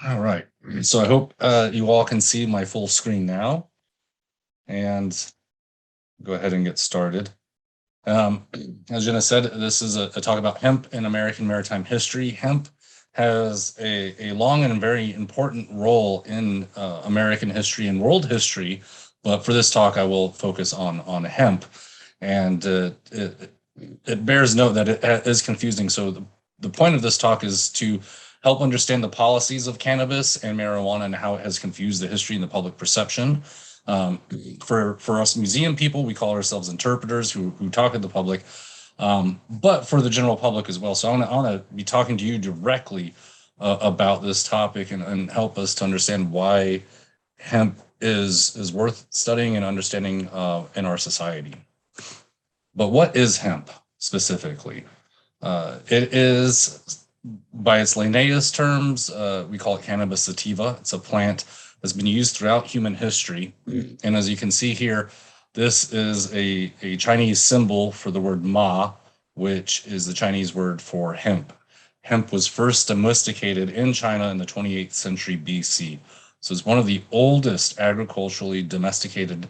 All right. So I hope you all can see my full screen now, and go ahead and get started. As Jenna said, this is a talk about hemp in American maritime history. Hemp has a long and very important role in American history and world history, but for this talk, I will focus on hemp. And it bears note that it is confusing. So the point of this talk is to help understand the policies of cannabis and marijuana and how it has confused the history and the public perception. For us museum people, we call ourselves interpreters who talk to the public, but for the general public as well. So I want to be talking to you directly about this topic and help us to understand why hemp is worth studying and understanding in our society. But what is hemp specifically? It is, by its Linnaeus terms, we call it Cannabis Sativa. It's a plant that's been used throughout human history. And as you can see here, this is a Chinese symbol for the word ma, which is the Chinese word for hemp. Hemp was first domesticated in China in the 28th century BC. So it's one of the oldest agriculturally domesticated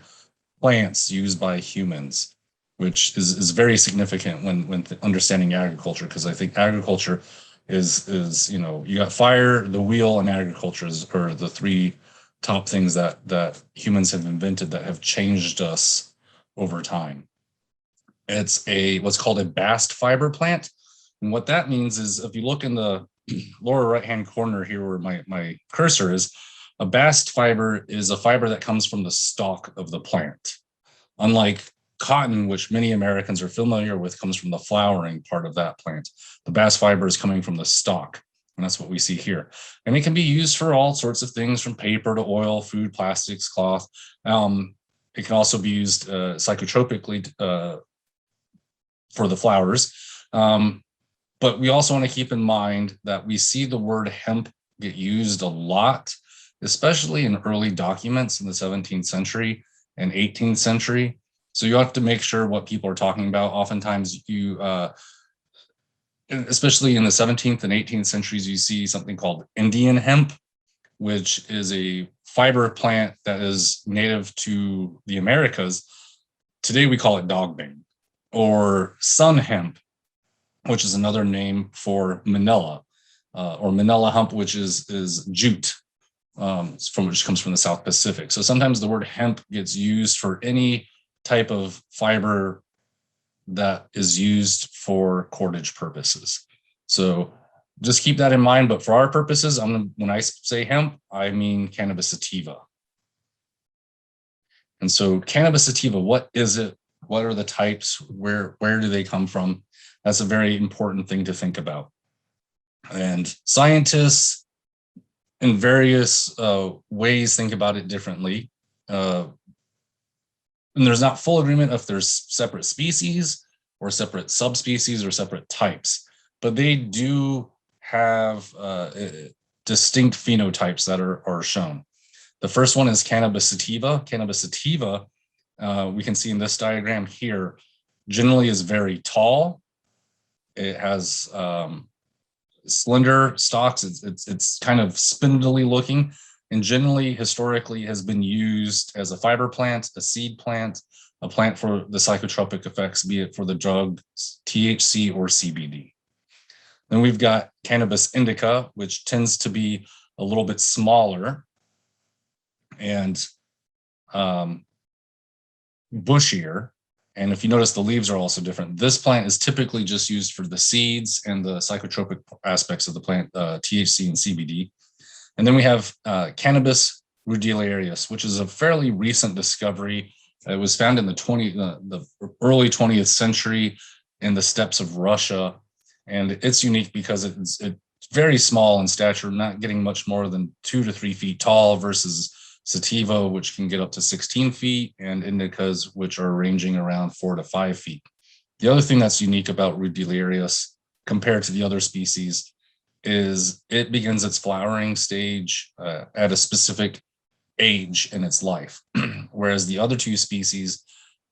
plants used by humans, which is very significant when understanding agriculture, because I think agriculture is you got fire, the wheel, and agriculture are the three top things that humans have invented that have changed us over time. It's what's called a bast fiber plant. And what that means is, if you look in the lower right-hand corner here where my cursor is, a bast fiber is a fiber that comes from the stalk of the plant. Unlike cotton, which many Americans are familiar with, comes from the flowering part of that plant. The bast fiber is coming from the stalk, and that's what we see here. And it can be used for all sorts of things, from paper to oil, food, plastics, cloth. It can also be used psychotropically for the flowers. But we also want to keep in mind that we see the word hemp get used a lot, especially in early documents in the 17th century and 18th century. So you have to make sure what people are talking about. Oftentimes especially in the 17th and 18th centuries, you see something called Indian hemp, which is a fiber plant that is native to the Americas. Today we call it dogbane, or sun hemp, which is another name for manila, or manila hemp, which is jute, which comes from the South Pacific. So sometimes the word hemp gets used for any type of fiber that is used for cordage purposes. So just keep that in mind. But for our purposes, when I say hemp, I mean Cannabis Sativa. And so Cannabis Sativa, what is it? What are the types? Where do they come from? That's a very important thing to think about. And scientists in various ways think about it differently. And there's not full agreement if there's separate species or separate subspecies or separate types, but they do have distinct phenotypes that are shown. The first one is Cannabis Sativa. Cannabis Sativa, we can see in this diagram here, generally is very tall. It has slender stalks. It's kind of spindly looking, and generally, historically, has been used as a fiber plant, a seed plant, a plant for the psychotropic effects, be it for the drugs THC or CBD. Then we've got Cannabis indica, which tends to be a little bit smaller and bushier. And if you notice, the leaves are also different. This plant is typically just used for the seeds and the psychotropic aspects of the plant, THC and CBD. And then we have Cannabis rudilarius, which is a fairly recent discovery. It was found in the early 20th century in the steppes of Russia. And it's unique because it's very small in stature, not getting much more than 2 to 3 feet tall, versus sativa, which can get up to 16 feet, and indicas, which are ranging around 4 to 5 feet. The other thing that's unique about rudilarius compared to the other species is it begins its flowering stage at a specific age in its life, whereas the other two species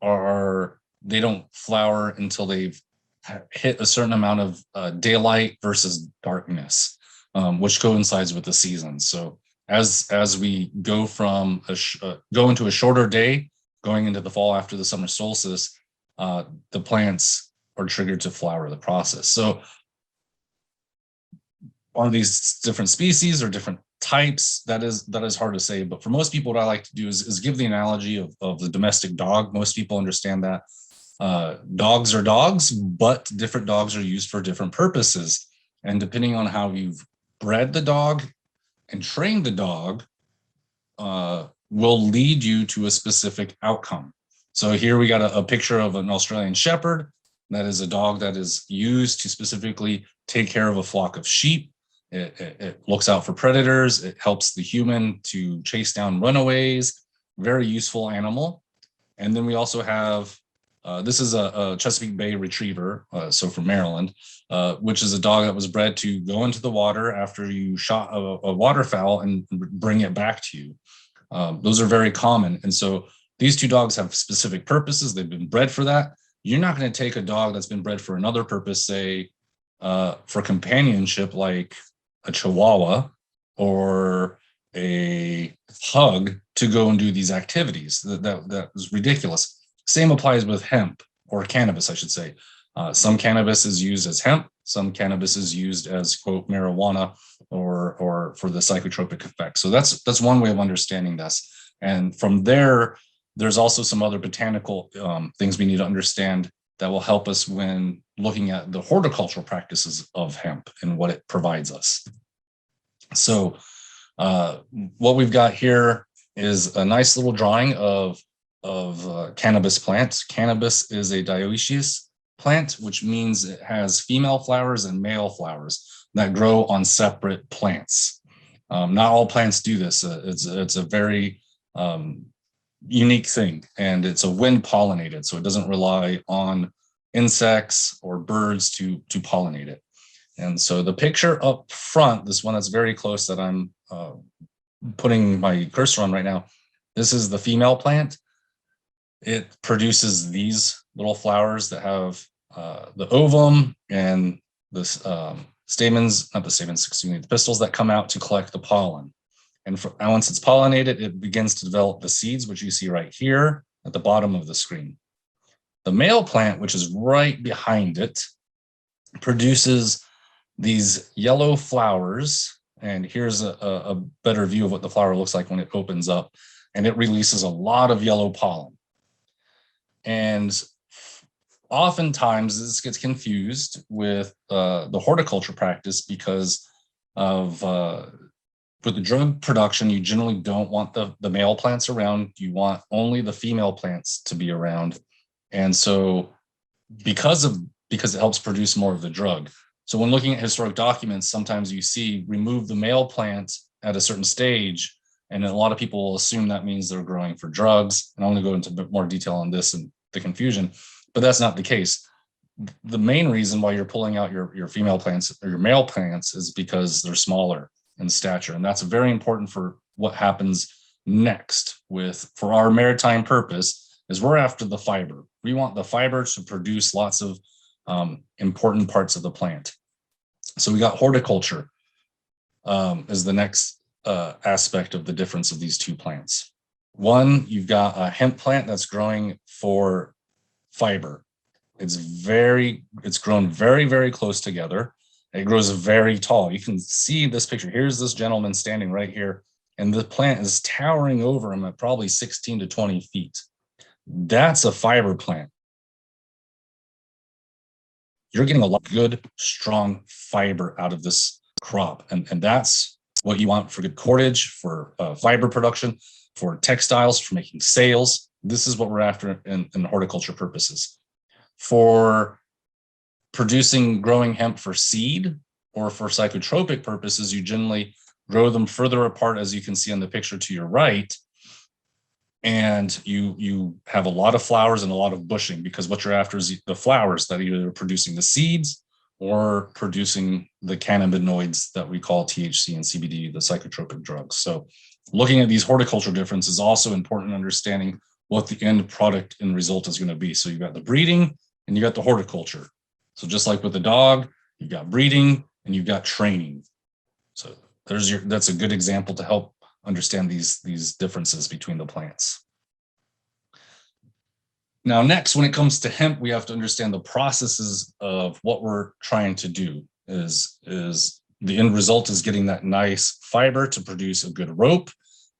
they don't flower until they've hit a certain amount of daylight versus darkness. which coincides with the seasons. So as we go from go into a shorter day, going into the fall after the summer solstice, the plants are triggered to flower the process. So are these different species or different types? That is hard to say. But for most people, what I like to do is give the analogy of the domestic dog. Most people understand that dogs are dogs, but different dogs are used for different purposes. And depending on how you've bred the dog and trained the dog, will lead you to a specific outcome. So here we got a picture of an Australian Shepherd. That is a dog that is used to specifically take care of a flock of sheep. It looks out for predators. It helps the human to chase down runaways. Very useful animal. And then we also have, this is a Chesapeake Bay Retriever, so from Maryland, which is a dog that was bred to go into the water after you shot a waterfowl and bring it back to you. Those are very common. And so these two dogs have specific purposes. They've been bred for that. You're not going to take a dog that's been bred for another purpose, say for companionship, like a Chihuahua or a Pug, to go and do these activities. That is ridiculous. Same applies with hemp, or cannabis, I should say. Some cannabis is used as hemp. Some cannabis is used as, quote, marijuana or for the psychotropic effect. So that's one way of understanding this. And from there, there's also some other botanical things we need to understand that will help us when looking at the horticultural practices of hemp and what it provides us. So what we've got here is a nice little drawing of cannabis plants. Cannabis is a dioecious plant, which means it has female flowers and male flowers that grow on separate plants. Not all plants do this. It's a very unique thing, and it's a wind pollinated, so it doesn't rely on insects or birds to pollinate it. And so the picture up front, this one that's very close that I'm putting my cursor on right now, this is the female plant. It produces these little flowers that have the ovum and the stamens, not the stamens, excuse me, the pistils that come out to collect the pollen. And once it's pollinated, it begins to develop the seeds, which you see right here at the bottom of the screen. The male plant, which is right behind it, produces these yellow flowers. And here's a better view of what the flower looks like when it opens up. And it releases a lot of yellow pollen. And oftentimes this gets confused with the horticulture practice because of with the drug production, you generally don't want the male plants around. You want only the female plants to be around. And so because it helps produce more of the drug. So when looking at historic documents, sometimes you see remove the male plant at a certain stage, and a lot of people will assume that means they're growing for drugs. And I'm going to go into a bit more detail on this and the confusion, but that's not the case. The main reason why you're pulling out your female plants or your male plants is because they're smaller in stature. And that's very important for what happens next for our maritime purpose, is we're after the fiber. We want the fiber to produce lots of important parts of the plant. So we got horticulture as the next aspect of the difference of these two plants. One, you've got a hemp plant that's growing for fiber. It's grown very, very close together. It grows very tall. You can see this picture. Here's this gentleman standing right here, and the plant is towering over him at probably 16 to 20 feet. That's a fiber plant. You're getting a lot of good, strong fiber out of this crop. And that's what you want for good cordage, for fiber production, for textiles, for making sails. This is what we're after in horticulture purposes. For growing hemp for seed or for psychotropic purposes, you generally grow them further apart, as you can see on the picture to your right. And you have a lot of flowers and a lot of bushing, because what you're after is the flowers that are either producing the seeds or producing the cannabinoids that we call THC and CBD, the psychotropic drugs. So looking at these horticultural differences is also important in understanding what the end product and result is going to be. So you've got the breeding and you got the horticulture. So just like with the dog, you've got breeding and you've got training. So that's a good example to help understand these differences between the plants. Now, next, when it comes to hemp, we have to understand the processes of what we're trying to do. Is the end result is getting that nice fiber to produce a good rope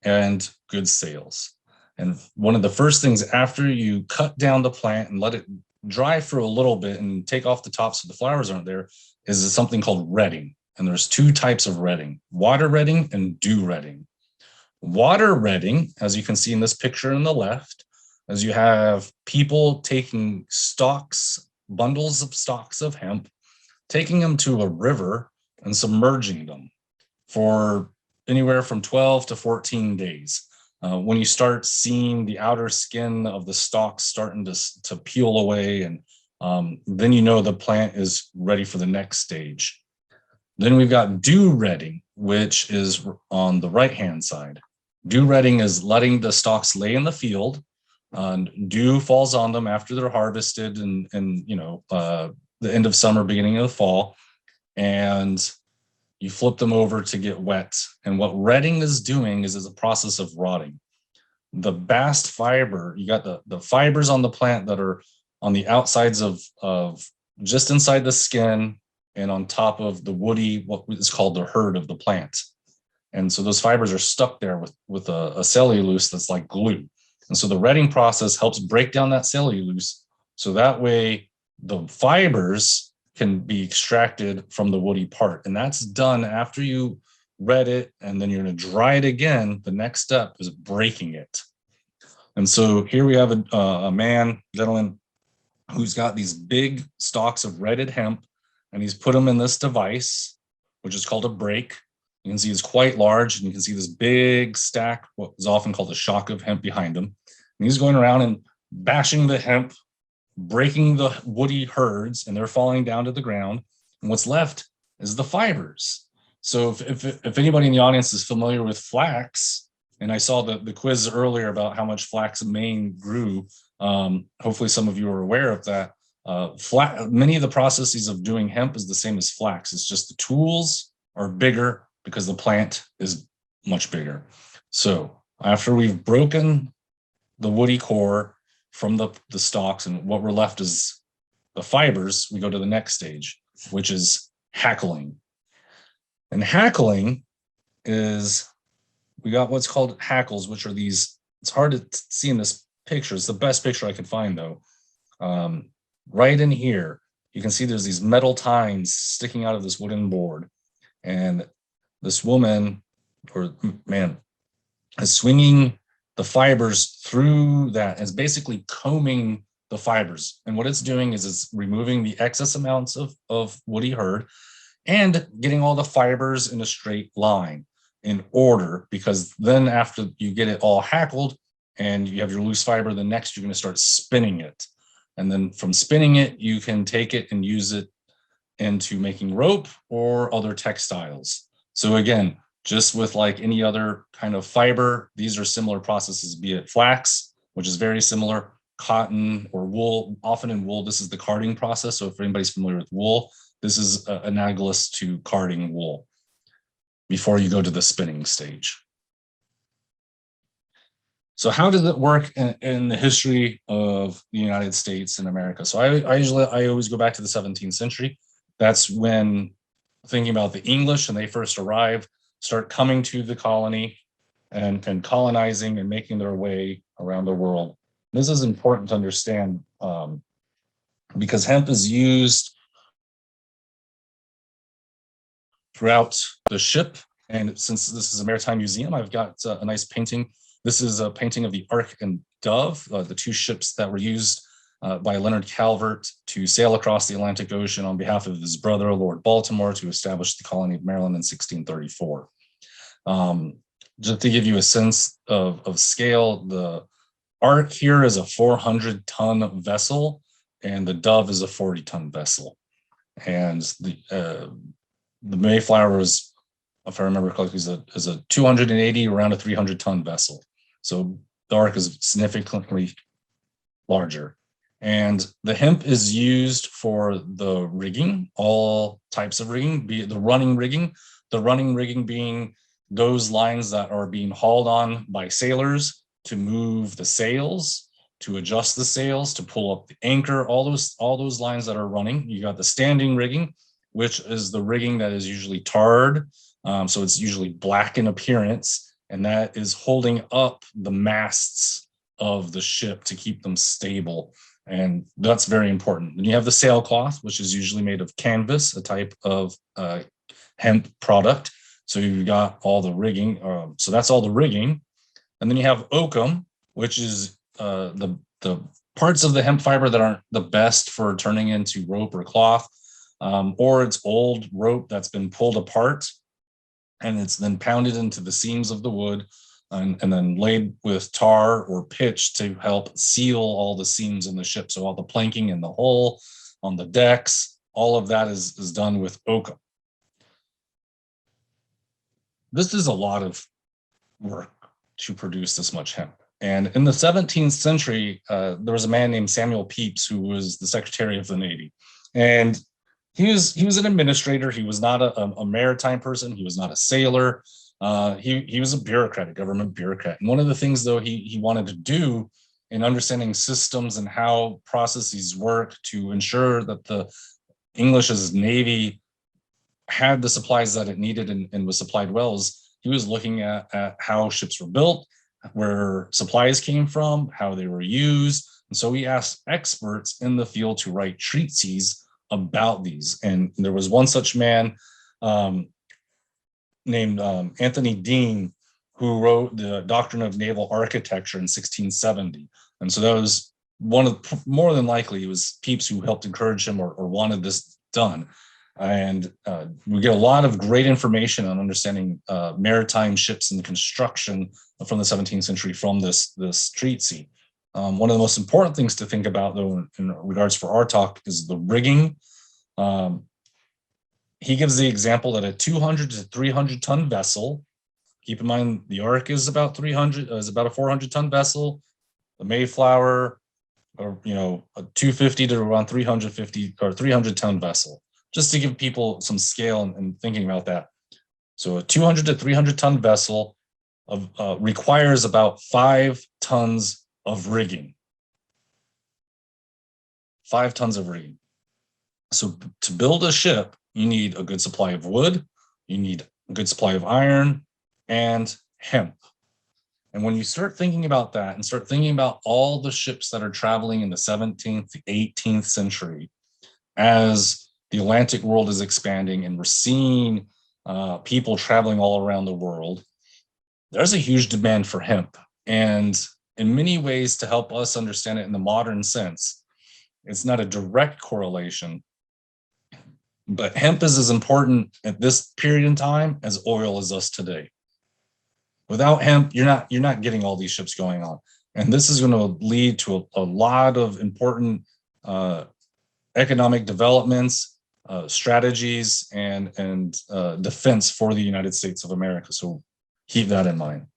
and good sails. And one of the first things after you cut down the plant and let it dry for a little bit and take off the top so the flowers aren't there is something called retting. And there's two types of retting: water retting and dew retting. Water retting, as you can see in this picture on the left, as you have people taking bundles of stalks of hemp, taking them to a river and submerging them for anywhere from 12 to 14 days. When you start seeing the outer skin of the stalks starting to peel away, and then you know the plant is ready for the next stage. Then we've got dew retting, which is on the right-hand side. Dew retting is letting the stalks lay in the field. Dew falls on them after they're harvested and the end of summer, beginning of the fall, and you flip them over to get wet. And what retting is doing is a process of rotting. The bast fiber, you got the fibers on the plant that are on the outsides of just inside the skin and on top of the woody, what is called the herd of the plant. And so those fibers are stuck there with a cellulose that's like glue. And so the retting process helps break down that cellulose, so that way the fibers can be extracted from the woody part. And that's done after you ret it, and then you're going to dry it again. The next step is breaking it. And so here we have a gentleman, who's got these big stalks of retted hemp, and he's put them in this device, which is called a break. You can see it's quite large, and you can see this big stack, what is often called a shock of hemp behind him. And he's going around and bashing the hemp, breaking the woody herds, and they're falling down to the ground. And what's left is the fibers. So if anybody in the audience is familiar with flax, and I saw the quiz earlier about how much flax Maine grew, hopefully some of you are aware of that. Many of the processes of doing hemp is the same as flax. It's just the tools are bigger because the plant is much bigger. So after we've broken the woody core from the stalks, and what we're left is the fibers, we go to the next stage, which is hackling. And hackling is, we got what's called hackles, which are these, it's hard to see in this picture. It's the best picture I could find though. Right in here, you can see there's these metal tines sticking out of this wooden board. And this woman or man is swinging the fibers through that. It's basically combing the fibers. And what it's doing is it's removing the excess amounts of woody herd and getting all the fibers in a straight line in order, because then after you get it all hackled and you have your loose fiber, the next you're going to start spinning it. And then from spinning it, you can take it and use it into making rope or other textiles. So again, just with like any other kind of fiber, these are similar processes, be it flax, which is very similar, cotton or wool. Often in wool, this is the carding process. So if anybody's familiar with wool, this is analogous to carding wool before you go to the spinning stage. So how does it work in the history of the United States and America? So I always go back to the 17th century. That's when, thinking about the English and they first arrive, start coming to the colony and colonizing and making their way around the world. This is important to understand because hemp is used throughout the ship. And since this is a maritime museum, I've got a nice painting. This is a painting of the Ark and Dove, the two ships that were used by Leonard Calvert to sail across the Atlantic Ocean on behalf of his brother, Lord Baltimore, to establish the colony of Maryland in 1634. Just to give you a sense of scale, the Ark here is a 400-ton vessel, and the Dove is a 40-ton vessel. And the Mayflower is, if I remember correctly, is a 280, around a 300-ton vessel. So the Ark is significantly larger. And the hemp is used for the rigging, all types of rigging, be it the running rigging, The running rigging being those lines that are being hauled on by sailors to move the sails, to adjust the sails, to pull up the anchor, all those lines that are running. You got the standing rigging, which is the rigging that is usually tarred. So it's usually black in appearance, and that is holding up the masts of the ship to keep them stable. And that's very important. Then you have the sailcloth, which is usually made of canvas, a type of hemp product. So you've got all the rigging. So that's all the rigging. And then you have oakum, which is the parts of the hemp fiber that aren't the best for turning into rope or cloth, or it's old rope that's been pulled apart, and it's then pounded into the seams of the wood and then laid with tar or pitch to help seal all the seams in the ship. So all the planking in the hull, on the decks, all of that is done with oakum. This is a lot of work to produce this much hemp. And in the 17th century, there was a man named Samuel Pepys who was the Secretary of the Navy. And he was an administrator. He was not a maritime person. He was not a sailor. He was a bureaucrat, a government bureaucrat. And one of the things, though, he wanted to do in understanding systems and how processes work to ensure that the English's Navy had the supplies that it needed and was supplied well, is he was looking at how ships were built, where supplies came from, how they were used. And so he asked experts in the field to write treatises about these. And there was one such man named Anthony Dean, who wrote the Doctrine of Naval Architecture in 1670. And so that was more than likely, it was Pepys who helped encourage him or wanted this done. And we get a lot of great information on understanding maritime ships and construction from the 17th century from this treatise. One of the most important things to think about, though, in regards for our talk, is the rigging. He gives the example that a 200 to 300 ton vessel, keep in mind the Ark is about a 400 ton vessel, the Mayflower, or a 250 to around 350 or 300 ton vessel, just to give people some scale and thinking about that. So a 200 to 300 ton vessel requires about 5 tons of rigging. 5 tons of rigging. So to build a ship, you need a good supply of wood, you need a good supply of iron, and hemp. And when you start thinking about that and start thinking about all the ships that are traveling in the 17th, the 18th century, as the Atlantic world is expanding and we're seeing people traveling all around the world, there's a huge demand for hemp. And in many ways, to help us understand it in the modern sense, it's not a direct correlation, but hemp is as important at this period in time as oil is us today. Without hemp, you're not getting all these ships going on. And this is going to lead to a lot of important economic developments, strategies, and defense for the United States of America. So keep that in mind.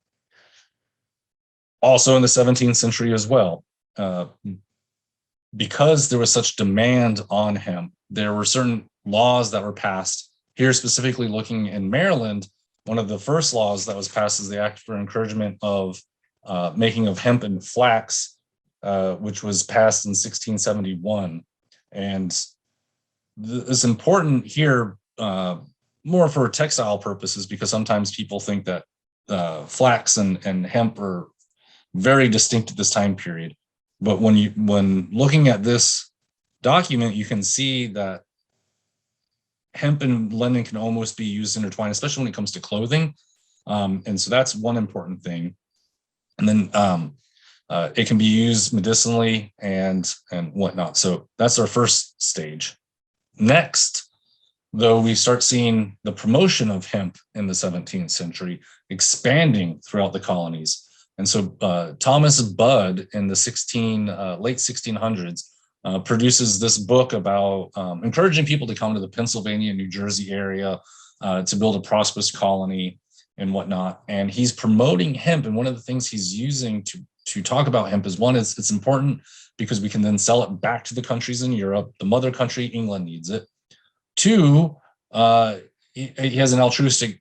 Also in the 17th century as well, because there was such demand on hemp, there were certain laws that were passed. Here, specifically looking in Maryland, one of the first laws that was passed is the Act for Encouragement of Making of Hemp and Flax, which was passed in 1671. And it's important here more for textile purposes, because sometimes people think that flax and hemp are very distinct at this time period. But when looking at this document, you can see that hemp and linen can almost be used intertwined, especially when it comes to clothing. And so that's one important thing. And then it can be used medicinally and whatnot. So that's our first stage. Next, though, we start seeing the promotion of hemp in the 17th century expanding throughout the colonies. And so Thomas Budd in the late 1600s produces this book about encouraging people to come to the Pennsylvania, New Jersey area to build a prosperous colony and whatnot. And he's promoting hemp. And one of the things he's using to talk about hemp is, one, it's important because we can then sell it back to the countries in Europe. The mother country, England, needs it. Two, he has an altruistic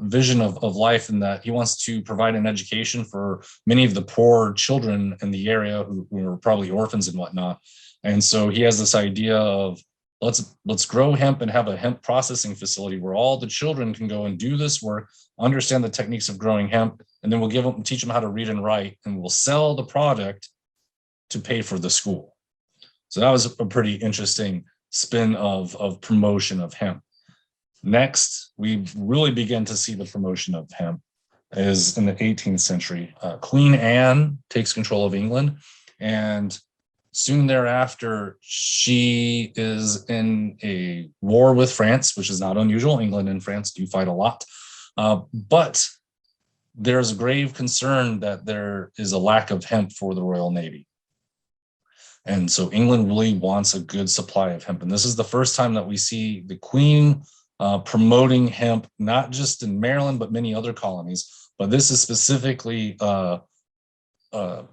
vision of life, in that he wants to provide an education for many of the poor children in the area who are probably orphans and whatnot. And so he has this idea of let's grow hemp and have a hemp processing facility where all the children can go and do this work, understand the techniques of growing hemp, and then we'll teach them how to read and write, and we'll sell the product to pay for the school. So that was a pretty interesting spin of promotion of hemp. Next, we really begin to see the promotion of hemp is in the 18th century. Queen Anne takes control of England, and soon thereafter, she is in a war with France, which is not unusual. England and France do fight a lot. But there's grave concern that there is a lack of hemp for the Royal Navy. And so England really wants a good supply of hemp. And this is the first time that we see the Queen promoting hemp, not just in Maryland, but many other colonies. But this is specifically a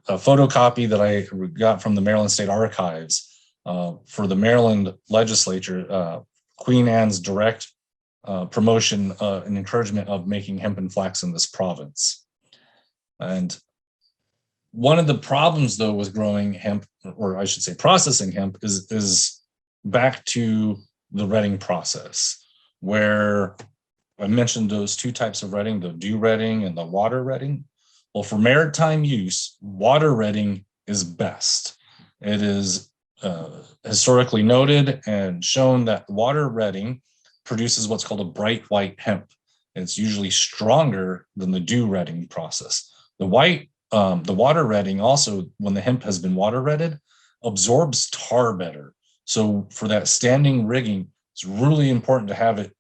photocopy that I got from the Maryland State Archives for the Maryland legislature, Queen Anne's direct promotion and encouragement of making hemp and flax in this province. And one of the problems, though, with growing hemp, or I should say processing hemp, is back to the retting process, where I mentioned those two types of retting, the dew retting and the water retting. Well, for maritime use, water retting is best. It is historically noted and shown that water retting produces what's called a bright white hemp. And it's usually stronger than the dew retting process. The water retting also, when the hemp has been water retted, absorbs tar better. So for that standing rigging, it's really important to have it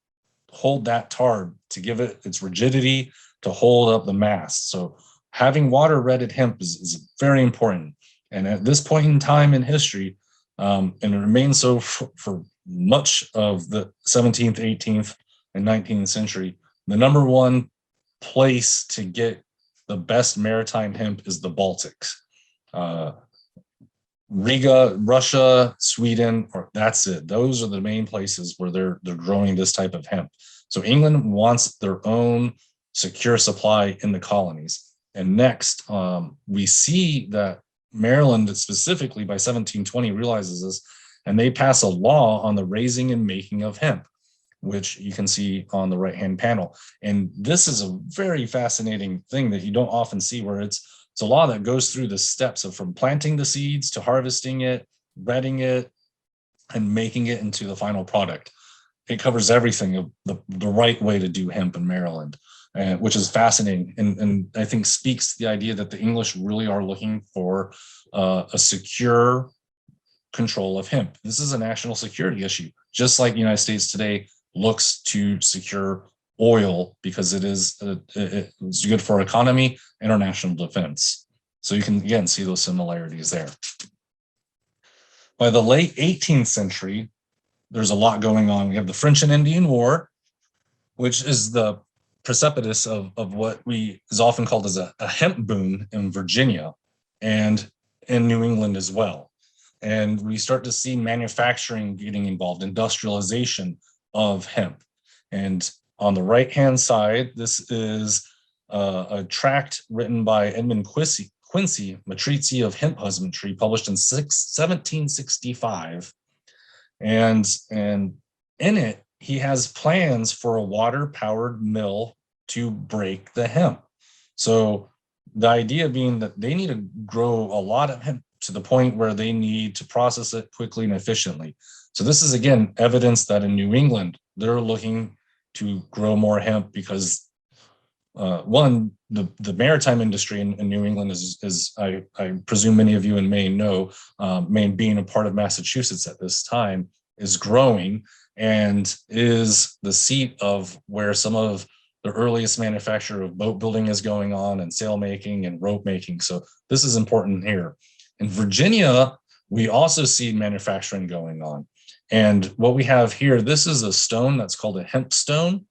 hold that tar to give it its rigidity to hold up the mast. So having water retted hemp is very important. And at this point in time in history, and it remains so for much of the 17th, 18th, and 19th century, the number one place to get the best maritime hemp is the Baltics. Riga, Russia, Sweden, or that's it. Those are the main places where they're growing this type of hemp. So England wants their own secure supply in the colonies. And next, we see that Maryland specifically by 1720 realizes this, and they pass a law on the raising and making of hemp, which you can see on the right-hand panel. And this is a very fascinating thing that you don't often see, where it's a law that goes through the steps of from planting the seeds to harvesting it, retting it, and making it into the final product. It covers everything of the right way to do hemp in Maryland, which is fascinating. And I think speaks to the idea that the English really are looking for a secure control of hemp. This is a national security issue, just like the United States today looks to secure oil because it's good for our economy and our national defense. So you can, again, see those similarities there. By the late 18th century, there's a lot going on. We have the French and Indian War, which is the precipice of what is often called as a hemp boom in Virginia and in New England as well. And we start to see manufacturing getting involved, industrialization of hemp. And on the right-hand side, this is a tract written by Edmund Quincy, Matrice of Hemp Husbandry, published in 1765. And in it, he has plans for a water-powered mill to break the hemp. So the idea being that they need to grow a lot of hemp to the point where they need to process it quickly and efficiently. So this is, again, evidence that in New England, they're looking to grow more hemp because, one, the maritime industry in New England is I presume many of you in Maine know, Maine being a part of Massachusetts at this time, is growing and is the seat of where some of the earliest manufacture of boat building is going on, and sail making and rope making. So this is important here. In Virginia, we also see manufacturing going on. And what we have here, this is a stone that's called a hemp stone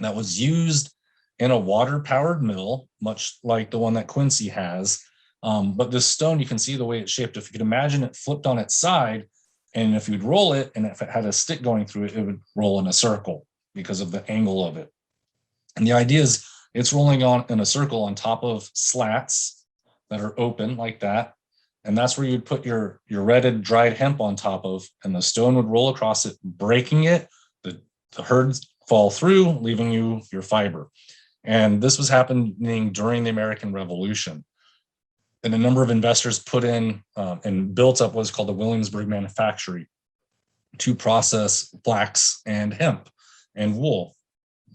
that was used in a water-powered mill, much like the one that Quincy has. But this stone, you can see the way it's shaped. If you could imagine it flipped on its side, and if you'd roll it, and if it had a stick going through it, it would roll in a circle. because of the angle of it. And the idea is it's rolling on in a circle on top of slats that are open like that. And that's where you'd put your retted dried hemp on top of, and the stone would roll across it, breaking it. The herds fall through, leaving you your fiber. And this was happening during the American Revolution. And a number of investors put in and built up what's called the Williamsburg manufactory to process flax and hemp and wool.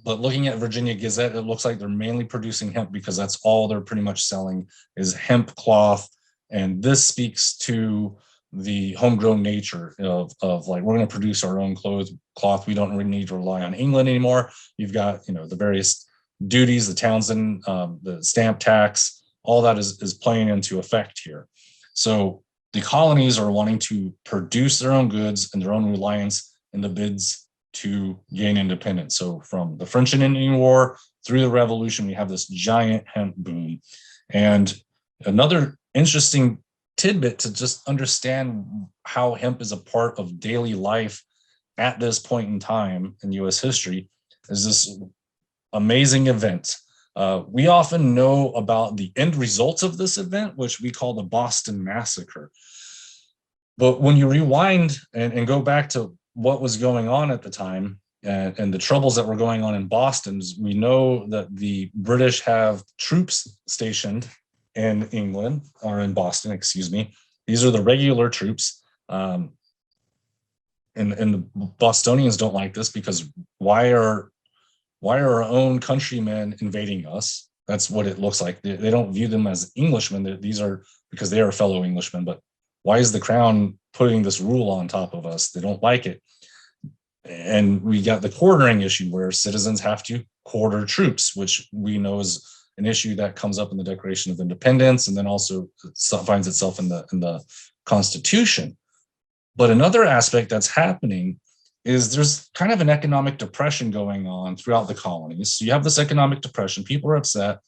But looking at Virginia Gazette, it looks like they're mainly producing hemp because that's all they're pretty much selling is hemp cloth. And this speaks to the homegrown nature of like, we're going to produce our own cloth. We don't really need to rely on England anymore. You've got, the various duties, the Townsend, the stamp tax, all that is playing into effect here. So the colonies are wanting to produce their own goods and their own reliance in the bids to gain independence. So from the French and Indian War through the Revolution, we have this giant hemp boom. And another interesting tidbit to just understand how hemp is a part of daily life at this point in time in US history is this amazing event. We often know about the end results of this event, which we call the Boston Massacre. But when you rewind and go back to what was going on at the time and the troubles that were going on in Boston, we know that the British have troops stationed in England, or in Boston, excuse me. These are the regular troops. And the Bostonians don't like this because why are our own countrymen invading us? That's what it looks like. They don't view them as Englishmen. These are because they are fellow Englishmen, but why is the crown putting this rule on top of us? They don't like it. And we got the quartering issue where citizens have to quarter troops, which we know is an issue that comes up in the Declaration of Independence and then also finds itself in the Constitution. But another aspect that's happening is there's kind of an economic depression going on throughout the colonies. So you have this economic depression, people are upset.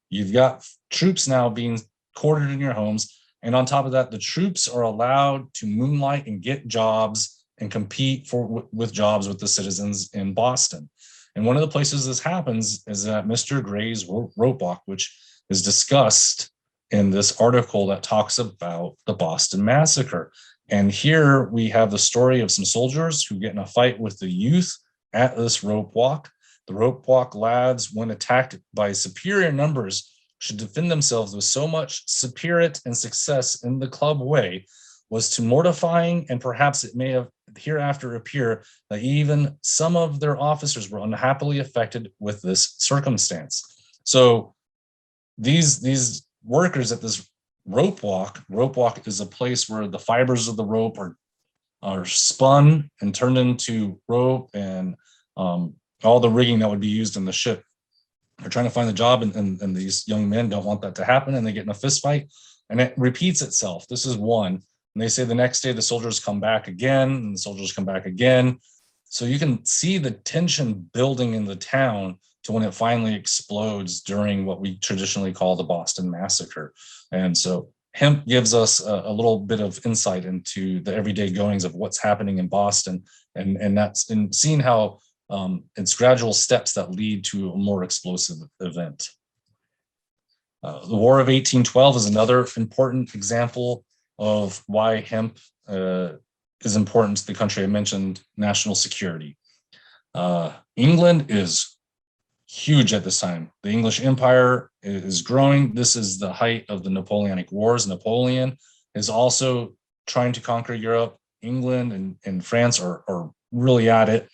You've got troops now being quartered in your homes. And on top of that, the troops are allowed to moonlight and get jobs and compete with jobs with the citizens in Boston. And one of the places this happens is at Mr. Gray's rope walk, which is discussed in this article that talks about the Boston Massacre. And here we have the story of some soldiers who get in a fight with the youth at this rope walk. The rope walk lads, when attacked by superior numbers, should defend themselves with so much spirit and success in the club way was too mortifying, and perhaps it may have hereafter appear that even some of their officers were unhappily affected with this circumstance. So these workers at this rope walk is a place where the fibers of the rope are spun and turned into rope, and all the rigging that would be used in the ship. They're trying to find a job, and these young men don't want that to happen, and they get in a fist fight, and it repeats itself. This is one. And they say the next day the soldiers come back again, and the soldiers come back again. So you can see the tension building in the town to when it finally explodes during what we traditionally call the Boston Massacre. And so hemp gives us a little bit of insight into the everyday goings of what's happening in Boston, and that's in seeing how it's gradual steps that lead to a more explosive event. The War of 1812 is another important example of why hemp is important to the country. I mentioned national security. England is huge at this time. The English Empire is growing. This is the height of the Napoleonic Wars. Napoleon is also trying to conquer Europe. England and France are really at it.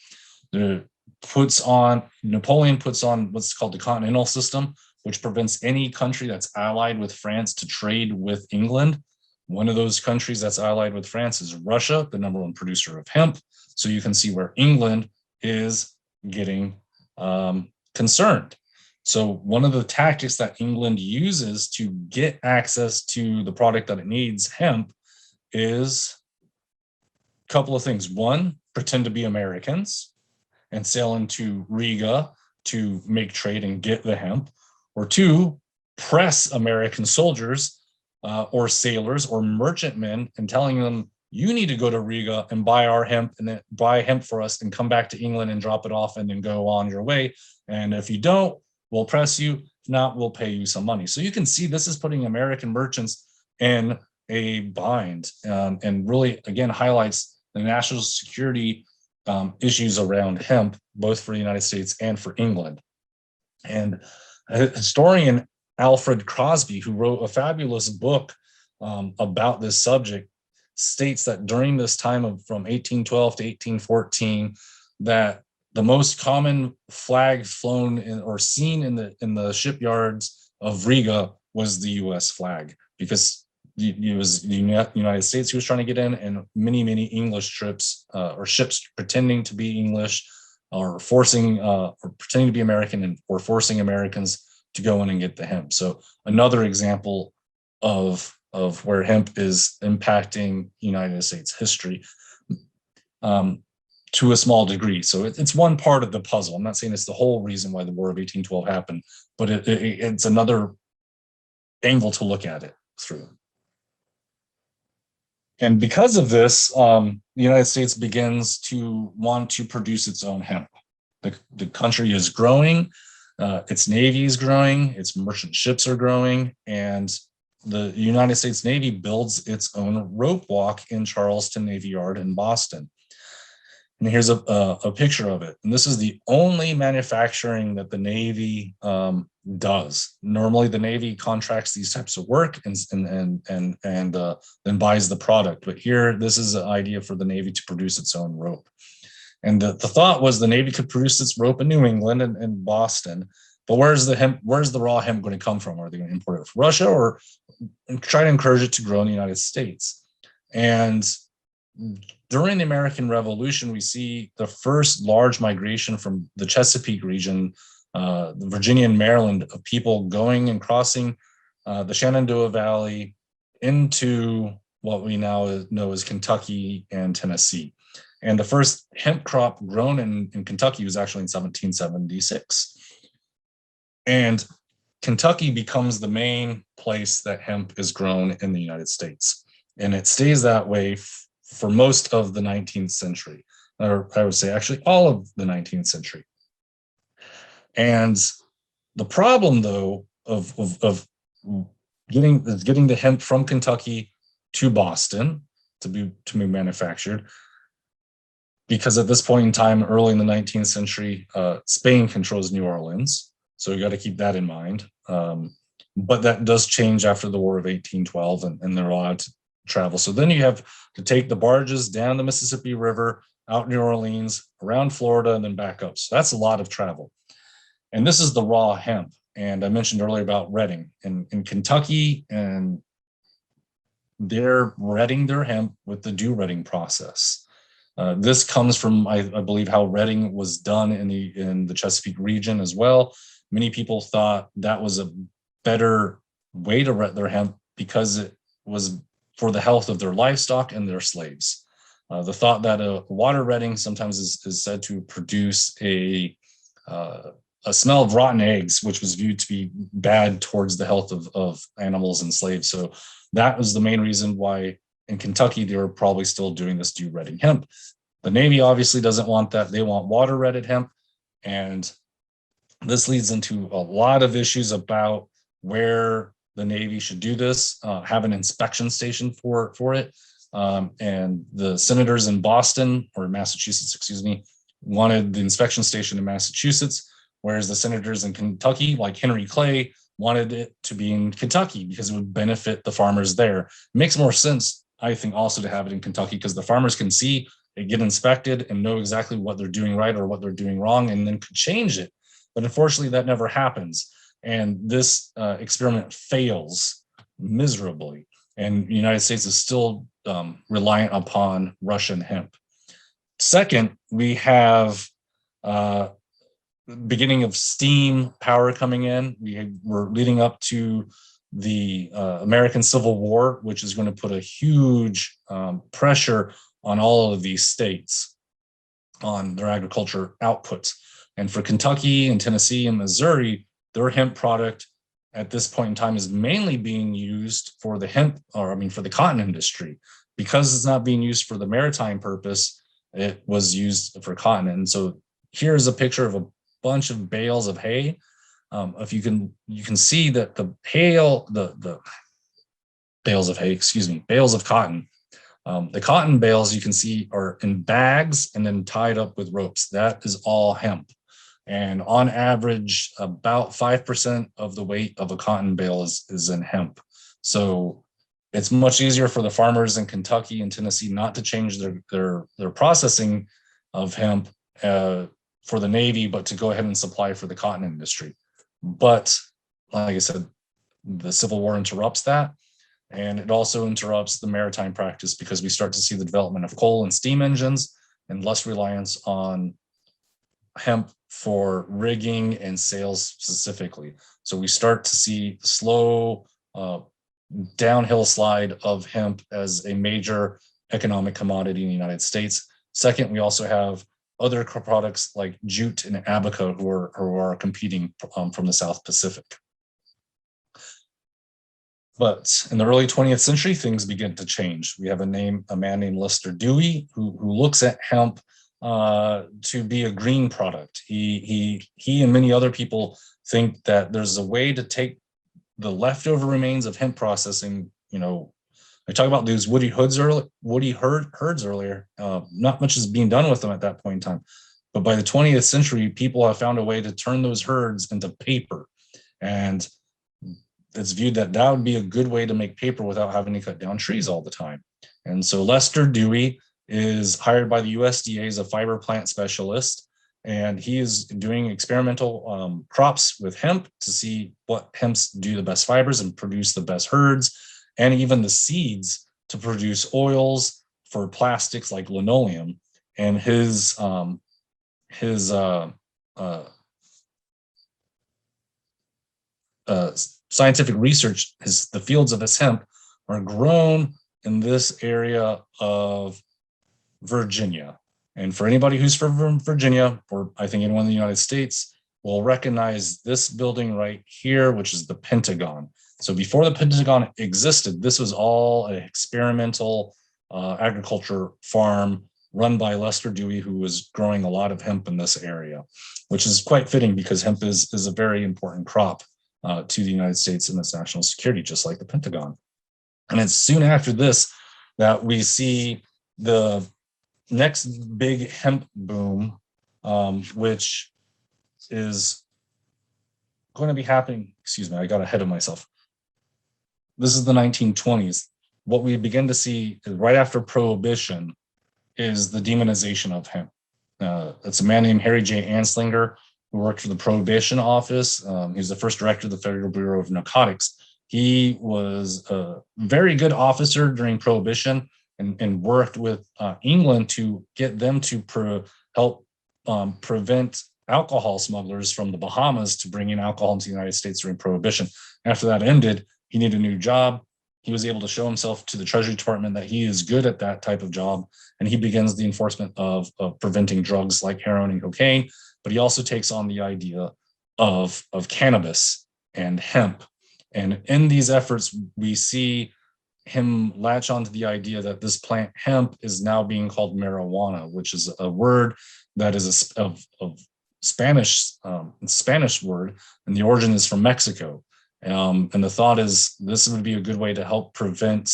Napoleon puts on what's called the Continental System, which prevents any country that's allied with France to trade with England. One of those countries that's allied with France is Russia, the number one producer of hemp. So you can see where England is getting concerned. So one of the tactics that England uses to get access to the product that it needs, hemp, is a couple of things. One, pretend to be Americans and sail into Riga to make trade and get the hemp. Or two, press American soldiers or sailors or merchantmen and telling them you need to go to Riga and buy our hemp and then buy hemp for us and come back to England and drop it off and then go on your way. And if you don't, we'll press you. If not, we'll pay you some money. So you can see this is putting American merchants in a bind, and really, again, highlights the national security issues around hemp, both for the United States and for England. And historian Alfred Crosby, who wrote a fabulous book about this subject, states that during this time of from 1812 to 1814, that the most common flag flown in, or seen in the shipyards of Riga was the U.S. flag, because it was the United States who was trying to get in, and many English trips or ships pretending to be English or forcing or pretending to be American or forcing Americans to go in and get the hemp. So another example of where hemp is impacting United States history to a small degree. So it's one part of the puzzle. I'm not saying it's the whole reason why the War of 1812 happened, but it's another angle to look at it through. And because of this, the United States begins to want to produce its own hemp. The country is growing, its Navy is growing, its merchant ships are growing, and the United States Navy builds its own rope walk in Charleston Navy Yard in Boston. And here's a picture of it. And this is the only manufacturing that the Navy does. Normally, the Navy contracts these types of work and then buys the product. But here, this is an idea for the Navy to produce its own rope. And the thought was the Navy could produce its rope in New England and Boston. But where's the hemp? Where's the raw hemp going to come from? Are they going to import it from Russia or try to encourage it to grow in the United States? And during the American Revolution, we see the first large migration from the Chesapeake region, the Virginia and Maryland, of people going and crossing the Shenandoah Valley into what we now know as Kentucky and Tennessee. And the first hemp crop grown in Kentucky was actually in 1776. And Kentucky becomes the main place that hemp is grown in the United States. And it stays that way for most of the 19th century, or I would say actually all of the 19th century. And the problem, though, of getting the hemp from Kentucky to Boston to be manufactured, because at this point in time, early in the 19th century, Spain controls New Orleans. So you got to keep that in mind. But that does change after the War of 1812, and they're allowed to travel. So then you have to take the barges down the Mississippi River, out New Orleans, around Florida, and then back up. So that's a lot of travel. And this is the raw hemp. And I mentioned earlier about retting. In Kentucky, and they're retting their hemp with the dew retting process. This comes from, I believe, how retting was done in the Chesapeake region as well. Many people thought that was a better way to ret their hemp because it was for the health of their livestock and their slaves. The thought that a water retting sometimes is said to produce a smell of rotten eggs, which was viewed to be bad towards the health of animals and slaves. So that was the main reason why in Kentucky they were probably still doing this dew retting hemp. The Navy obviously doesn't want that. They want water retted hemp. And this leads into a lot of issues about where the Navy should do this, have an inspection station for it. And the senators in Boston, or Massachusetts, excuse me, wanted the inspection station in Massachusetts, whereas the senators in Kentucky, like Henry Clay, wanted it to be in Kentucky because it would benefit the farmers there. It makes more sense, I think, also to have it in Kentucky because the farmers can see it, get inspected, and know exactly what they're doing right or what they're doing wrong, and then could change it. But unfortunately, that never happens. And this experiment fails miserably. And the United States is still reliant upon Russian hemp. Second, we have beginning of steam power coming in. We're leading up to the American Civil War, which is going to put a huge pressure on all of these states on their agriculture outputs. And for Kentucky and Tennessee and Missouri, their hemp product at this point in time is mainly being used for the for the cotton industry, because it's not being used for the maritime purpose, it was used for cotton. And so here's a picture of a bunch of bales of hay. If you can see that the bales of hay, bales of cotton. The cotton bales you can see are in bags and then tied up with ropes. That is all hemp. And on average, about 5% of the weight of a cotton bale is in hemp. So it's much easier for the farmers in Kentucky and Tennessee not to change their processing of hemp for the Navy, but to go ahead and supply for the cotton industry. But like I said, the Civil War interrupts that. And it also interrupts the maritime practice because we start to see the development of coal and steam engines and less reliance on hemp for rigging and sales specifically. So we start to see slow downhill slide of hemp as a major economic commodity in the United States. Second, we also have other products like jute and abaca who are competing from the South Pacific. But in the early 20th century, things begin to change. We have a man named Lester Dewey who looks at hemp to be a green product. He and many other people think that there's a way to take the leftover remains of hemp processing. You know, I talked about these woody herds earlier. Not much is being done with them at that point in time. But by the 20th century, people have found a way to turn those herds into paper. And it's viewed that that would be a good way to make paper without having to cut down trees all the time. And so Lester Dewey is hired by the USDA as a fiber plant specialist, and he is doing experimental crops with hemp to see what hemps do the best fibers and produce the best herds, and even the seeds to produce oils for plastics like linoleum. And his scientific research is the fields of this hemp are grown in this area of Virginia. And for anybody who's from Virginia, or I think anyone in the United States, will recognize this building right here, which is the Pentagon. So before the Pentagon existed, this was all an experimental agriculture farm run by Lester Dewey, who was growing a lot of hemp in this area, which is quite fitting because hemp is a very important crop to the United States and its national security, just like the Pentagon. And it's soon after this that we see the next big hemp boom, which is going to be happening. Excuse me, I got ahead of myself. This is the 1920s. What we begin to see right after Prohibition is the demonization of hemp. It's a man named Harry J. Anslinger who worked for the Prohibition Office. He was the first director of the Federal Bureau of Narcotics. He was a very good officer during Prohibition and worked with England to get them to help prevent alcohol smugglers from the Bahamas to bring in alcohol into the United States during Prohibition. After that ended, he needed a new job. He was able to show himself to the Treasury Department that he is good at that type of job, and he begins the enforcement of preventing drugs like heroin and cocaine. But he also takes on the idea of cannabis and hemp. And in these efforts, we see him latch onto the idea that this plant hemp is now being called marijuana, which is a word that is of Spanish word, and the origin is from Mexico. And the thought is this would be a good way to help prevent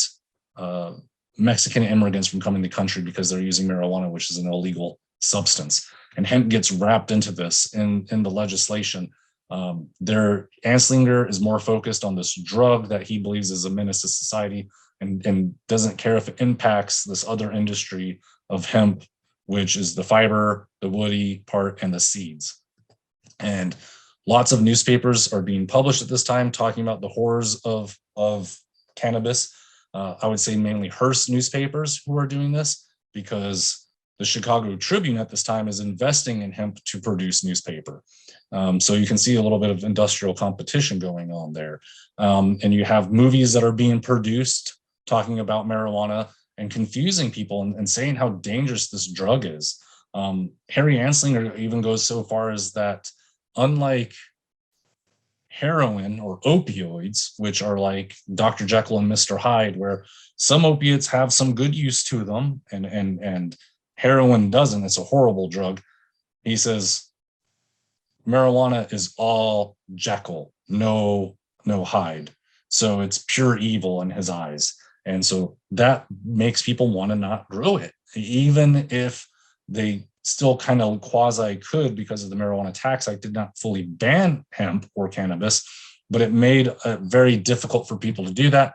Mexican immigrants from coming to the country because they're using marijuana, which is an illegal substance. And hemp gets wrapped into this in the legislation. Anslinger is more focused on this drug that he believes is a menace to society and doesn't care if it impacts this other industry of hemp, which is the fiber, the woody part, and the seeds. And lots of newspapers are being published at this time talking about the horrors of cannabis. I would say mainly Hearst newspapers who are doing this because the Chicago Tribune at this time is investing in hemp to produce newspaper. So you can see a little bit of industrial competition going on there. And you have movies that are being produced talking about marijuana and confusing people and saying how dangerous this drug is. Harry Anslinger even goes so far as that, unlike heroin or opioids, which are like Dr. Jekyll and Mr. Hyde, where some opiates have some good use to them and heroin doesn't. It's a horrible drug. He says marijuana is all Jekyll, no Hyde. So it's pure evil in his eyes. And so that makes people want to not grow it, even if they still kind of quasi could, because of the Marijuana Tax Act did not fully ban hemp or cannabis, but it made it very difficult for people to do that.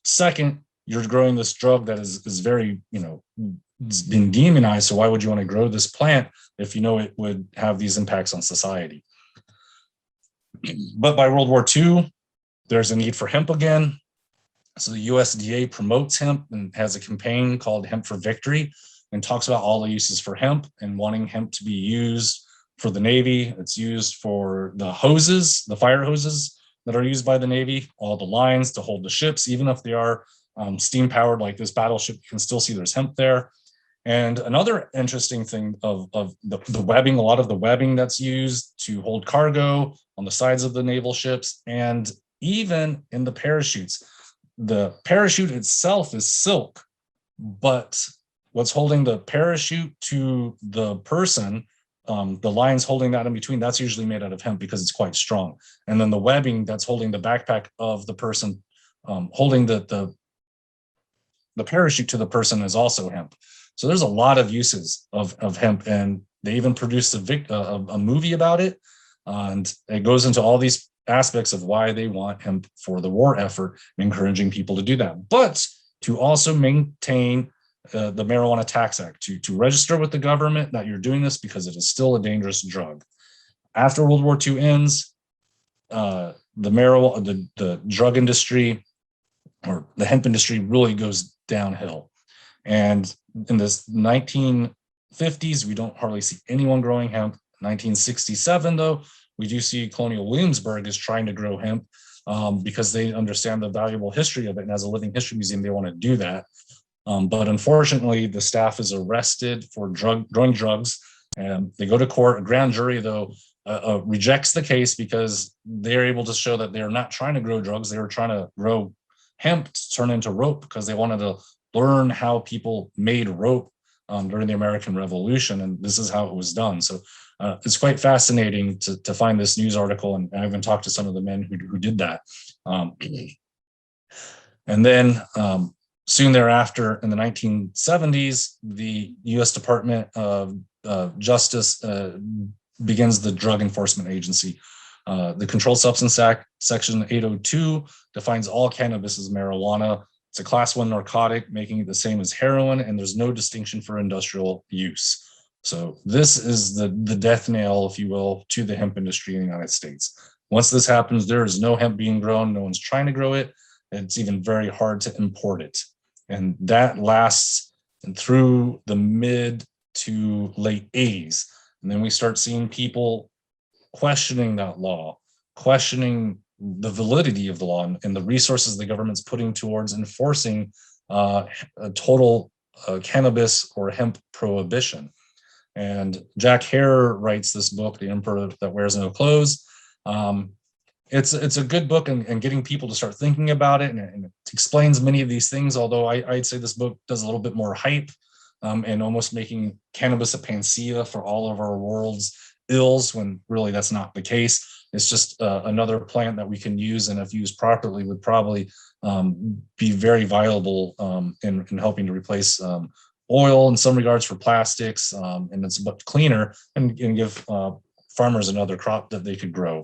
Second, you're growing this drug that is very, it's been demonized. So why would you want to grow this plant if you know it would have these impacts on society? But by World War II, there's a need for hemp again. So the USDA promotes hemp and has a campaign called Hemp for Victory and talks about all the uses for hemp and wanting hemp to be used for the Navy. It's used for the hoses, the fire hoses that are used by the Navy, all the lines to hold the ships, even if they are steam powered like this battleship, you can still see there's hemp there. And another interesting thing of the webbing, a lot of the webbing that's used to hold cargo on the sides of the naval ships, and even in the parachutes. The parachute itself is silk, but what's holding the parachute to the person, the lines holding that in between, that's usually made out of hemp because it's quite strong. And then the webbing that's holding the backpack of the person, holding the parachute to the person, is also hemp. So there's a lot of uses of hemp, and they even produced a movie about it. And it goes into all these aspects of why they want hemp for the war effort, encouraging people to do that, but to also maintain the Marijuana Tax Act, to register with the government that you're doing this because it is still a dangerous drug. After World War II ends, the drug industry or the hemp industry really goes downhill. And in the 1950s, we don't hardly see anyone growing hemp. 1967, though, we do see Colonial Williamsburg is trying to grow hemp because they understand the valuable history of it. And as a living history museum, they want to do that. But unfortunately, the staff is arrested for growing drugs. And they go to court. A grand jury, though, rejects the case because they're able to show that they're not trying to grow drugs. They were trying to grow hemp to turn into rope because they wanted to learn how people made rope during the American Revolution. And this is how it was done. So it's quite fascinating to find this news article. And I even talked to some of the men who did that. And then soon thereafter, in the 1970s, the U.S. Department of Justice begins the Drug Enforcement Agency. The Controlled Substance Act, Section 802, defines all cannabis as marijuana. It's a class 1 narcotic, making it the same as heroin, and there's no distinction for industrial use. So this is the death nail, if you will, to the hemp industry in the United States. Once this happens, there is no hemp being grown. No one's trying to grow it. It's even very hard to import it. And that lasts through the mid to late 80s. And then we start seeing people questioning that law, questioning the validity of the law and the resources the government's putting towards enforcing a total cannabis or hemp prohibition. And Jack Hare writes this book, The Emperor That Wears No Clothes. It's a good book and getting people to start thinking about it, and it explains many of these things, although I'd say this book does a little bit more hype and almost making cannabis a panacea for all of our world's ills, when really that's not the case. It's just another plant that we can use, and if used properly would probably be very viable in helping to replace oil in some regards for plastics, and it's much cleaner and give farmers another crop that they could grow.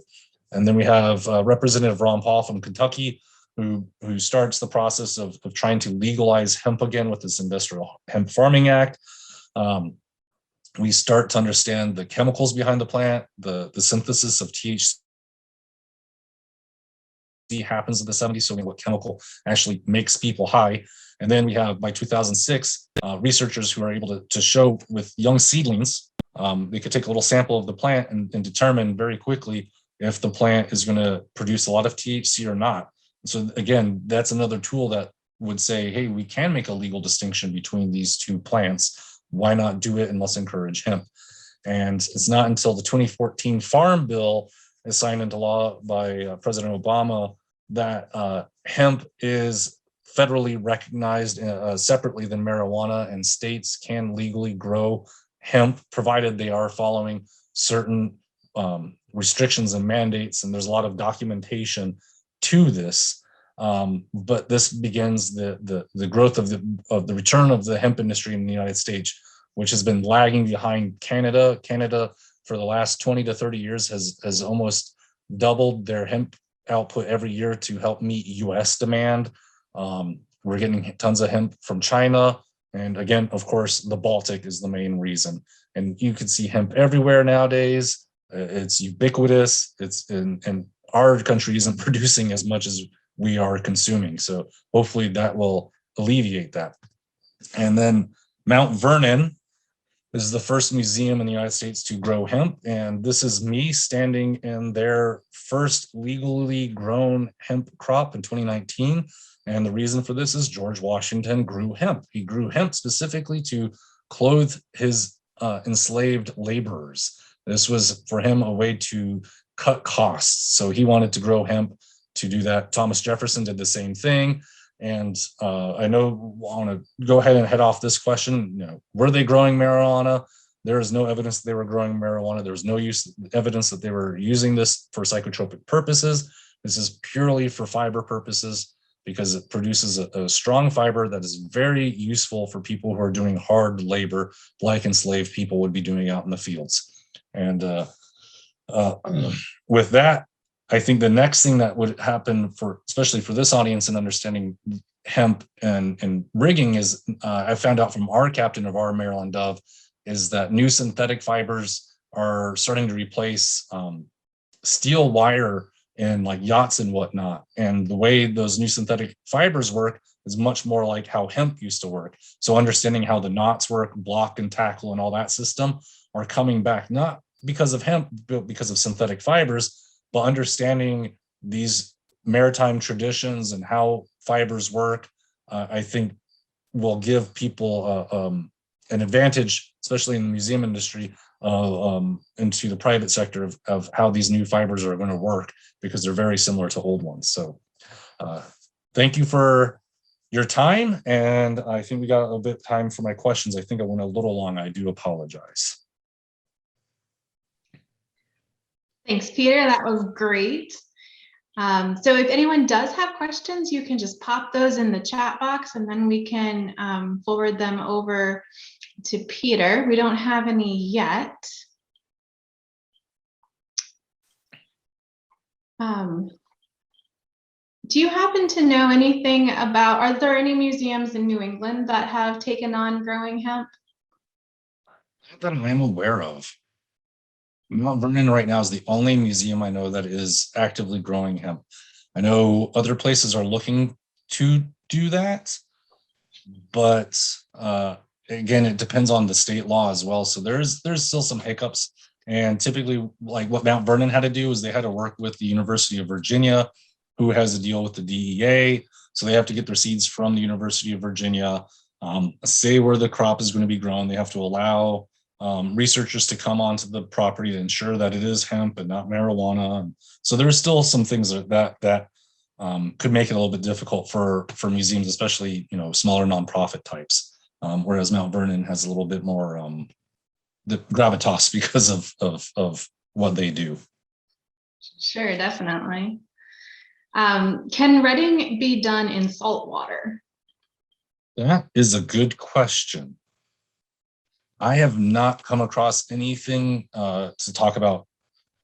And then we have Representative Ron Paul from Kentucky, who starts the process of trying to legalize hemp again with this Industrial Hemp Farming Act. We start to understand the chemicals behind the plant, the synthesis of THC happens in the 70s, so what chemical actually makes people high. And then we have, by 2006, researchers who are able to show with young seedlings, they could take a little sample of the plant and determine very quickly if the plant is going to produce a lot of THC or not. So again, that's another tool that would say, hey, we can make a legal distinction between these two plants. Why not do it, and let's encourage hemp? And it's not until the 2014 Farm Bill is signed into law by President Obama, that hemp is federally recognized separately than marijuana, and states can legally grow hemp provided they are following certain restrictions and mandates. And there's a lot of documentation to this. But this begins the growth of the return of the hemp industry in the United States, which has been lagging behind Canada. Canada for the last 20 to 30 years has almost doubled their hemp output every year to help meet US demand. We're getting tons of hemp from China. And again, of course, the Baltic is the main reason. And you can see hemp everywhere nowadays. It's ubiquitous. And our country isn't producing as much as we are consuming. So hopefully that will alleviate that. And then Mount Vernon is the first museum in the United States to grow hemp. And this is me standing in their first legally grown hemp crop in 2019. And the reason for this is George Washington grew hemp. He grew hemp specifically to clothe his enslaved laborers. This was for him a way to cut costs. So he wanted to grow hemp to do that. Thomas Jefferson did the same thing. And I want to go ahead and head off this question. Were they growing marijuana? There is no evidence that they were growing marijuana. There's no evidence that they were using this for psychotropic purposes. This is purely for fiber purposes, because it produces a strong fiber that is very useful for people who are doing hard labor, like enslaved people would be doing out in the fields. And with that, I think the next thing that would happen especially for this audience in understanding hemp and rigging is, I found out from our captain of our Maryland Dove, is that new synthetic fibers are starting to replace steel wire in like yachts and whatnot. And the way those new synthetic fibers work is much more like how hemp used to work. So understanding how the knots work, block and tackle and all that system are coming back, not because of hemp, but because of synthetic fibers. But understanding these maritime traditions and how fibers work, I think will give people an advantage, especially in the museum industry, into the private sector of how these new fibers are going to work, because they're very similar to old ones. So thank you for your time. And I think we got a bit of time for my questions. I think I went a little long. I do apologize. Thanks, Peter. That was great. So if anyone does have questions, you can just pop those in the chat box and then we can forward them over to Peter. We don't have any yet. Do you happen to know anything about, are there any museums in New England that have taken on growing hemp? Not that I'm aware of. Mount Vernon right now is the only museum I know that is actively growing hemp. I know other places are looking to do that, but again, it depends on the state law as well. So there's still some hiccups. And typically, like what Mount Vernon had to do is they had to work with the University of Virginia, who has a deal with the DEA. So they have to get their seeds from the University of Virginia, say where the crop is going to be grown. They have to allow researchers to come onto the property to ensure that it is hemp and not marijuana. So there's still some things that could make it a little bit difficult for museums, especially smaller nonprofit types. Whereas Mount Vernon has a little bit more the gravitas because of what they do. Sure, definitely. Can redding be done in salt water? That is a good question. I have not come across anything to talk about.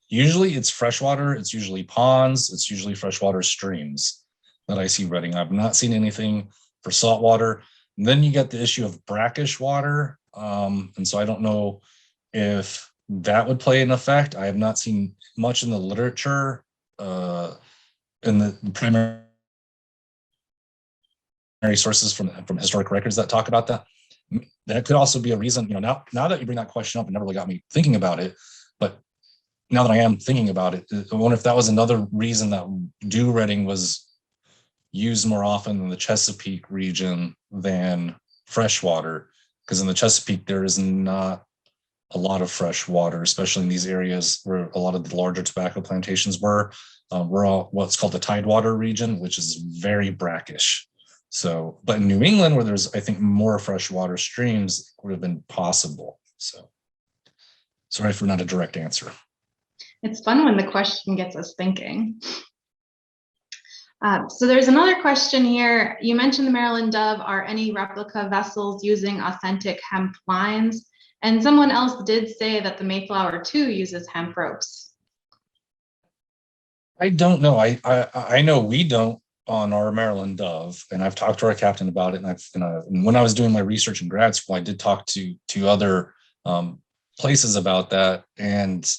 Usually it's freshwater, it's usually ponds, it's usually freshwater streams that I see redding. I've not seen anything for saltwater. And then you get the issue of brackish water. And so I don't know if that would play an effect. I have not seen much in the literature, in the primary sources from historic records that talk about that. That could also be a reason, now that you bring that question up, it never really got me thinking about it. But now that I am thinking about it, I wonder if that was another reason that dew redding was used more often in the Chesapeake region than freshwater. Because in the Chesapeake, there is not a lot of fresh water, especially in these areas where a lot of the larger tobacco plantations were. We're all what's called the Tidewater region, which is very brackish. So, but in New England, where there's, I think, more freshwater streams, it would have been possible. So, sorry for not a direct answer. It's fun when the question gets us thinking. So there's another question here. You mentioned the Maryland Dove. Are any replica vessels using authentic hemp lines? And someone else did say that the Mayflower too uses hemp ropes. I don't know. I know we don't on our Maryland Dove, and I've talked to our captain about it. And when I was doing my research in grad school, I did talk to other places about that. And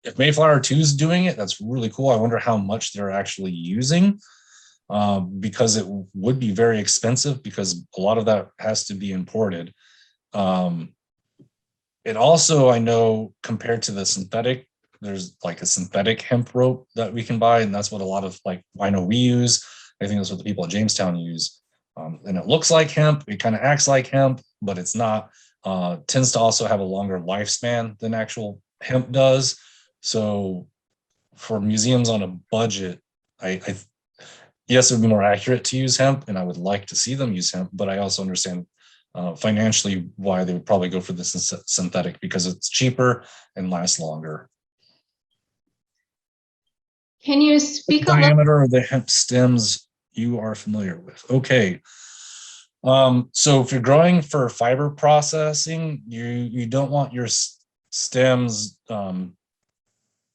if Mayflower 2 is doing it, that's really cool. I wonder how much they're actually using, because it would be very expensive because a lot of that has to be imported. It also, I know, compared to the synthetic, there's like a synthetic hemp rope that we can buy, and that's what a lot of, like, I know we use. I think that's what the people at Jamestown use. And it looks like hemp, it kind of acts like hemp, but it's not. Tends to also have a longer lifespan than actual hemp does. So for museums on a budget, yes, it would be more accurate to use hemp, and I would like to see them use hemp, but I also understand financially why they would probably go for the synthetic, because it's cheaper and lasts longer. Can you speak the diameter of the hemp stems you are familiar with? Okay. So if you're growing for fiber processing, you don't want your stems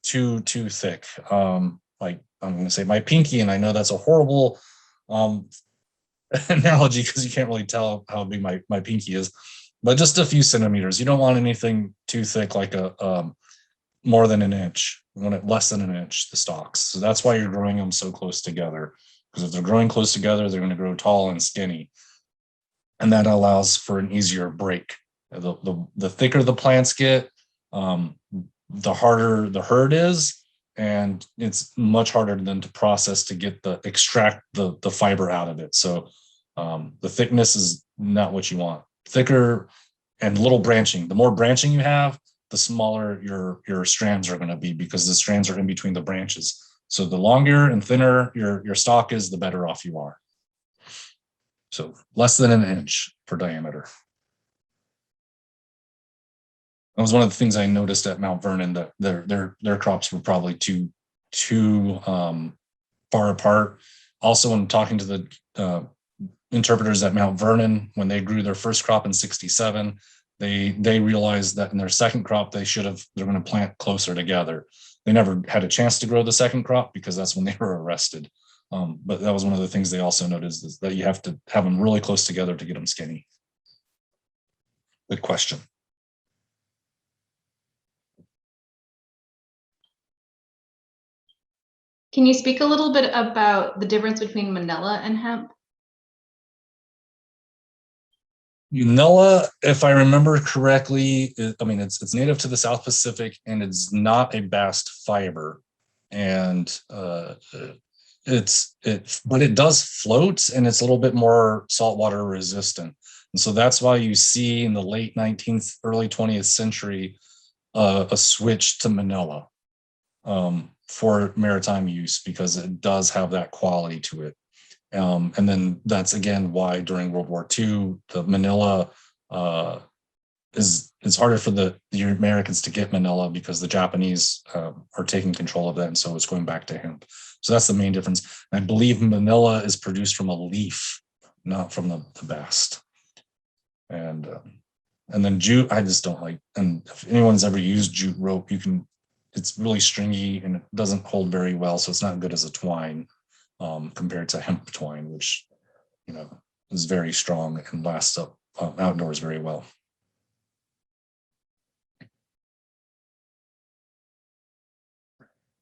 too thick. Like, I'm going to say my pinky, and I know that's a horrible analogy because you can't really tell how big my pinky is, but just a few centimeters. You don't want anything too thick, like a more than an inch. You want it less than an inch, the stalks. So that's why you're growing them so close together, because if they're growing close together, they're going to grow tall and skinny, and that allows for an easier break. The thicker the plants get, the harder the herd is, and it's much harder than to process to get extract the fiber out of it. So the thickness is not what you want. Thicker and little branching. The more branching you have, the smaller your strands are going to be, because the strands are in between the branches. So the longer and thinner your stalk is, the better off you are. So less than an inch for diameter. That was one of the things I noticed at Mount Vernon, that their crops were probably too far apart. Also, when talking to the interpreters at Mount Vernon, when they grew their first crop in '67, they realized that in their second crop they're going to plant closer together. They never had a chance to grow the second crop because that's when they were arrested. But that was one of the things they also noticed, is that you have to have them really close together to get them skinny. Good question. Can you speak a little bit about the difference between manila and hemp? Manila, if I remember correctly, I mean, it's native to the South Pacific, and it's not a bast fiber, and but it does float, and it's a little bit more saltwater resistant, and so that's why you see in the late 19th, early 20th century a switch to manila for maritime use, because it does have that quality to it. And then that's again why during World War II, the manila it's harder for the Americans to get manila, because the Japanese are taking control of that, and so it's going back to hemp. So that's the main difference. And I believe manila is produced from a leaf, not from the bast. And then jute, I just don't like. And if anyone's ever used jute rope, it's really stringy and it doesn't hold very well, so it's not good as a twine. Compared to hemp twine, which is very strong and lasts up outdoors very well.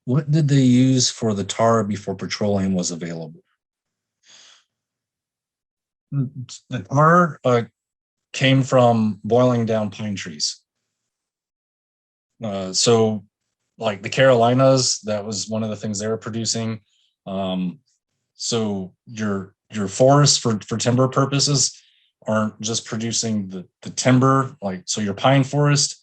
What did they use for the tar before petroleum was available? The tar came from boiling down pine trees. So like the Carolinas, that was one of the things they were producing. So your forests for timber purposes, aren't just producing the timber, like, so your pine forest,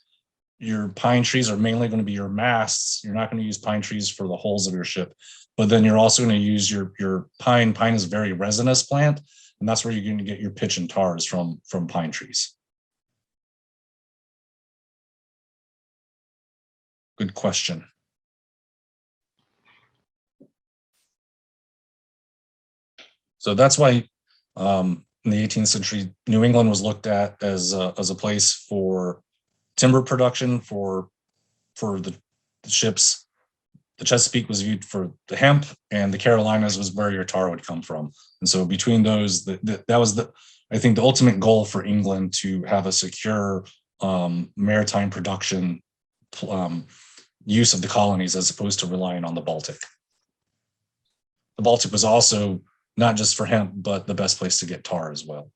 your pine trees are mainly going to be your masts. You're not going to use pine trees for the hulls of your ship, but then you're also going to use your pine. Pine is a very resinous plant, and that's where you're going to get your pitch and tars from pine trees. Good question. So that's why in the 18th century, New England was looked at as a place for timber production for the ships. The Chesapeake was viewed for the hemp, and the Carolinas was where your tar would come from. And so between those, that was I think the ultimate goal for England, to have a secure maritime production use of the colonies as opposed to relying on the Baltic. The Baltic was also not just for hemp, but the best place to get tar as well.